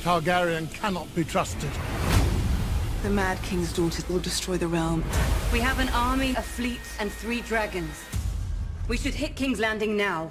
Targaryen cannot be trusted. The Mad King's daughters will destroy the realm. We have an army, a fleet, and 3 dragons. We should hit King's Landing now.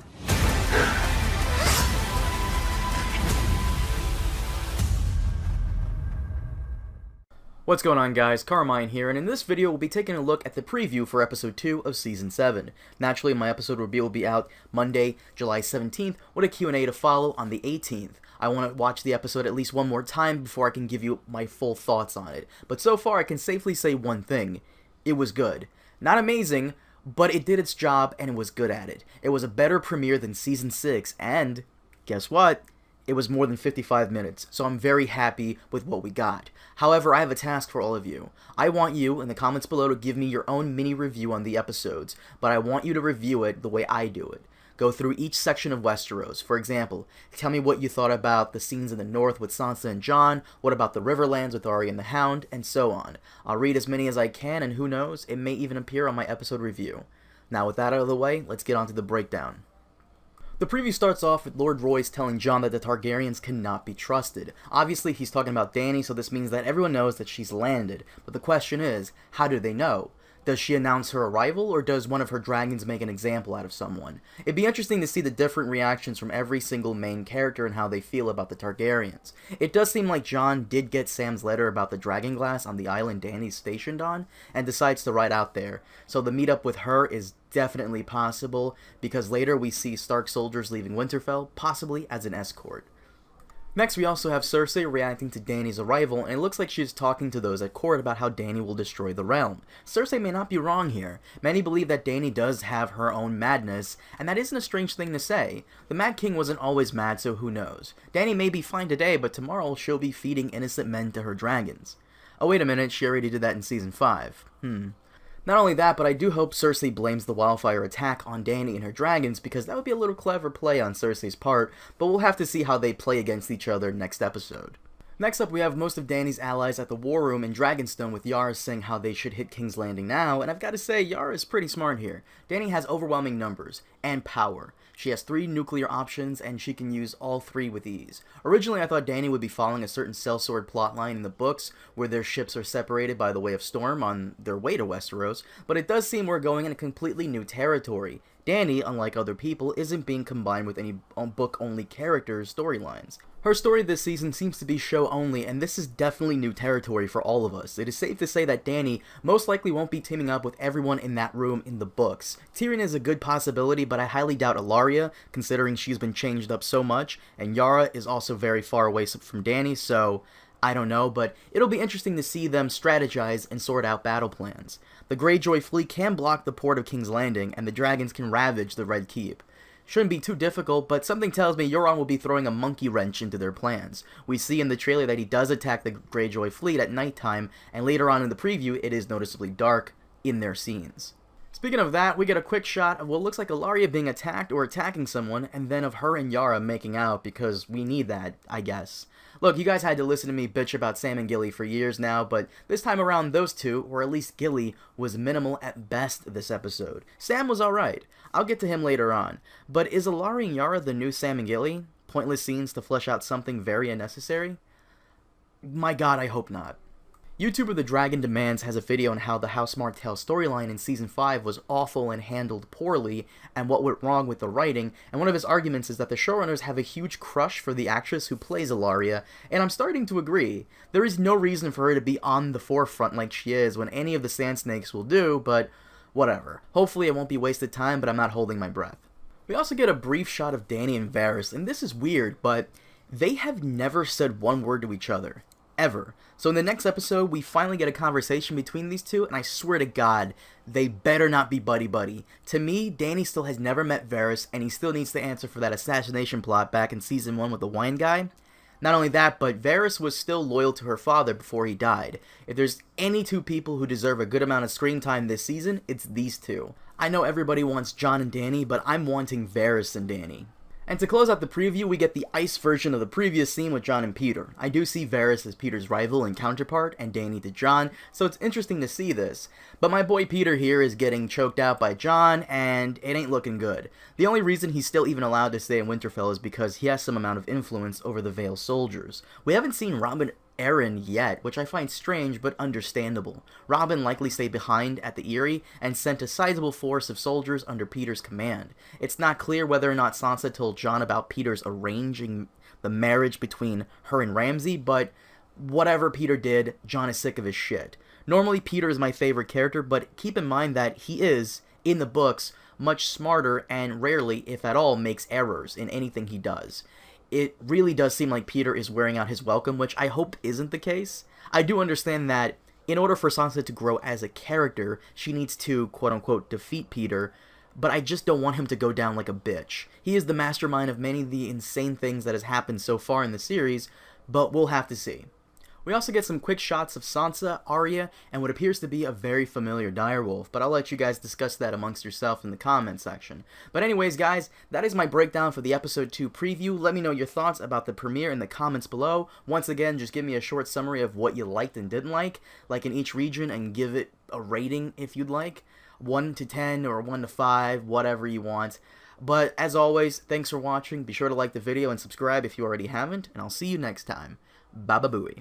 What's going on, guys? Carmine here, and in this video we'll be taking a look at the preview for episode 2 of season 7. Naturally, my episode review will be out Monday, July 17th, with a Q&A to follow on the 18th. I want to watch the episode at least one more time before I can give you my full thoughts on it. But so far, I can safely say one thing. It was good. Not amazing, but it did its job and it was good at it. It was a better premiere than season 6, and guess what? It was more than 55 minutes, so I'm very happy with what we got. However, I have a task for all of you. I want you, in the comments below, to give me your own mini review on the episodes, but I want you to review it the way I do it. Go through each section of Westeros. For example, tell me what you thought about the scenes in the north with Sansa and Jon, what about the Riverlands with Arya and the Hound, and so on. I'll read as many as I can, and who knows, it may even appear on my episode review. Now with that out of the way, let's get on to the breakdown. The preview starts off with Lord Royce telling Jon that the Targaryens cannot be trusted. Obviously, he's talking about Dany, so this means that everyone knows that she's landed. But the question is, how do they know? Does she announce her arrival, or does one of her dragons make an example out of someone? It'd be interesting to see the different reactions from every single main character and how they feel about the Targaryens. It does seem like Jon did get Sam's letter about the dragonglass on the island Dany's stationed on, and decides to ride out there. So the meetup with her is definitely possible, because later we see Stark soldiers leaving Winterfell, possibly as an escort. Next, we also have Cersei reacting to Dany's arrival, and it looks like she's talking to those at court about how Dany will destroy the realm. Cersei may not be wrong here. Many believe that Dany does have her own madness, and that isn't a strange thing to say. The Mad King wasn't always mad, so who knows. Dany may be fine today, but tomorrow she'll be feeding innocent men to her dragons. Oh, wait a minute, she already did that in season 5. Not only that, but I do hope Cersei blames the wildfire attack on Dany and her dragons, because that would be a little clever play on Cersei's part, but we'll have to see how they play against each other next episode. Next up, we have most of Dany's allies at the War Room in Dragonstone, with Yara saying how they should hit King's Landing now, and I've got to say, Yara is pretty smart here. Dany has overwhelming numbers, and power. She has 3 nuclear options, and she can use all 3 with ease. Originally, I thought Dany would be following a certain sellsword plotline in the books, where their ships are separated by the Way of Storm on their way to Westeros, but it does seem we're going in a completely new territory. Dany, unlike other people, isn't being combined with any book-only characters' storylines. Her story this season seems to be show-only, and this is definitely new territory for all of us. It is safe to say that Dany most likely won't be teaming up with everyone in that room in the books. Tyrion is a good possibility, but I highly doubt Ellaria, considering she's been changed up so much, and Yara is also very far away from Dany, so I don't know, but it'll be interesting to see them strategize and sort out battle plans. The Greyjoy fleet can block the port of King's Landing, and the dragons can ravage the Red Keep. Shouldn't be too difficult, but something tells me Euron will be throwing a monkey wrench into their plans. We see in the trailer that he does attack the Greyjoy fleet at nighttime, and later on in the preview it is noticeably dark in their scenes. Speaking of that, we get a quick shot of what looks like Ellaria being attacked or attacking someone, and then of her and Yara making out, because we need that, I guess. Look, you guys had to listen to me bitch about Sam and Gilly for years now, but this time around those two, or at least Gilly, was minimal at best this episode. Sam was alright. I'll get to him later on. But is Ellaria and Yara the new Sam and Gilly? Pointless scenes to flesh out something very unnecessary? My god, I hope not. YouTuber The Dragon Demands has a video on how the House Martell storyline in Season 5 was awful and handled poorly, and what went wrong with the writing, and one of his arguments is that the showrunners have a huge crush for the actress who plays Ellaria, and I'm starting to agree. There is no reason for her to be on the forefront like she is when any of the Sand Snakes will do, but whatever. Hopefully it won't be wasted time, but I'm not holding my breath. We also get a brief shot of Dany and Varys, and this is weird, but they have never said one word to each other. Ever. So in the next episode, we finally get a conversation between these two, and I swear to God, they better not be buddy-buddy. To me, Dany still has never met Varys, and he still needs to answer for that assassination plot back in Season 1 with the wine guy. Not only that, but Varys was still loyal to her father before he died. If there's any 2 people who deserve a good amount of screen time this season, it's these 2. I know everybody wants Jon and Dany, but I'm wanting Varys and Dany. And to close out the preview, we get the ice version of the previous scene with Jon and Peter. I do see Varys as Peter's rival and counterpart, and Dany to Jon, so it's interesting to see this. But my boy Peter here is getting choked out by Jon, and it ain't looking good. The only reason he's still even allowed to stay in Winterfell is because he has some amount of influence over the Vale soldiers. We haven't seen Robin Arryn yet, which I find strange but understandable. Robin likely stayed behind at the Eyrie and sent a sizable force of soldiers under Peter's command. It's not clear whether or not Sansa told Jon about Peter's arranging the marriage between her and Ramsay, but whatever Peter did, Jon is sick of his shit. Normally Peter is my favorite character, but keep in mind that he is, in the books, much smarter and rarely, if at all, makes errors in anything he does. It really does seem like Peter is wearing out his welcome, which I hope isn't the case. I do understand that in order for Sansa to grow as a character, she needs to, quote-unquote, defeat Peter, but I just don't want him to go down like a bitch. He is the mastermind of many of the insane things that has happened so far in the series, but we'll have to see. We also get some quick shots of Sansa, Arya, and what appears to be a very familiar direwolf, but I'll let you guys discuss that amongst yourself in the comment section. But anyways, guys, that is my breakdown for the episode 2 preview. Let me know your thoughts about the premiere in the comments below. Once again, just give me a short summary of what you liked and didn't like in each region, and give it a rating if you'd like. 1 to 10 or 1 to 5, whatever you want. But as always, thanks for watching. Be sure to like the video and subscribe if you already haven't, and I'll see you next time. Baba Booey.